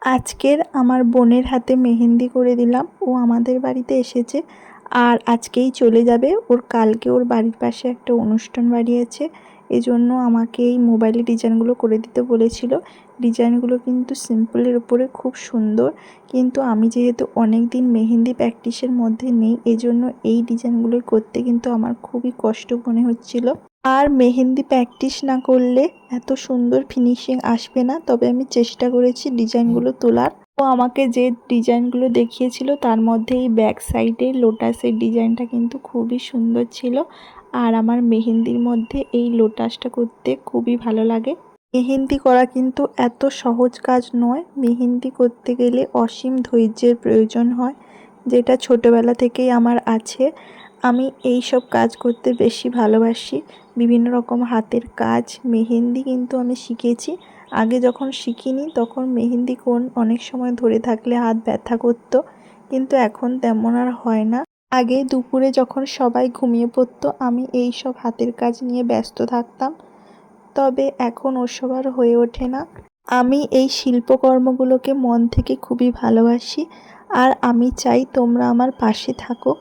আজকের আমার বোনের হাতে মেহেন্দি করে দিলাম। ও আমাদের বাড়িতে এসেছে আর আজকেই চলে যাবে। ওর কালকে ওর বাড়ির পাশে একটা অনুষ্ঠান বাড়ি আছে, এজন্য আমাকে এই মোবাইলে ডিজাইনগুলো করে দিতে বলেছিল। ডিজাইনগুলো কিন্তু সিম্পলের উপরে খুব সুন্দর, কিন্তু আমি যেহেতু অনেক দিন মেহেন্দি প্র্যাকটিসের মধ্যে নেই, এজন্য এই ডিজাইনগুলো করতে কিন্তু আমার খুবই কষ্ট মনে হচ্ছিল। আর মেহেন্দি প্র্যাকটিস না করলে এত সুন্দর ফিনিশিং আসবে না। তবে আমি চেষ্টা করেছি ডিজাইনগুলো তোলার। ও আমাকে যে ডিজাইনগুলো দেখিয়েছিল তার মধ্যে এই ব্যাক সাইডে লোটাসের ডিজাইনটা কিন্তু খুবই সুন্দর ছিল। আর আমার মেহেন্দির মধ্যে এই লোটাসটা করতে খুবই ভালো লাগে। মেহেন্দি করা কিন্তু এত সহজ কাজ নয়। মেহেন্দি করতে গেলে অসীম ধৈর্যের প্রয়োজন হয়, যেটা ছোটবেলা থেকেই আমার আছে। আমি এই সব কাজ করতে বেশি ভালোবাসি। বিভিন্ন রকম হাতের কাজ, মেহেন্দি কিন্তু আমি শিখেছি। আগে যখন শিখিনি তখন মেহেন্দি কোন অনেক সময় ধরে থাকলে হাত ব্যথা করতো, কিন্তু এখন তেমন আর হয় না। আগে দুপুরে যখন সবাই ঘুমিয়ে পড়তো আমি এই সব হাতের কাজ নিয়ে ব্যস্ত থাকতাম, তবে এখন ওসব আর হয়ে ওঠে না। আমি এই শিল্পকর্মগুলোকে মন থেকে খুবই ভালোবাসি, আর আমি চাই তোমরা আমার পাশে থাকো,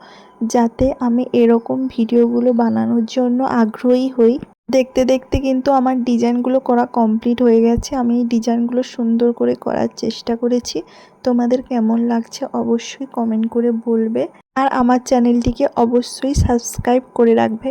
যাতে আমি এরকম ভিডিওগুলো বানানোর জন্য আগ্রহী হই। দেখতে দেখতে কিন্তু আমার ডিজাইনগুলো করা কমপ্লিট হয়ে গেছে। আমি এই ডিজাইনগুলো সুন্দর করে করার চেষ্টা করেছি। তোমাদের কেমন লাগছে অবশ্যই কমেন্ট করে বলবে, আর আমার চ্যানেলটিকে অবশ্যই সাবস্ক্রাইব করে রাখবে।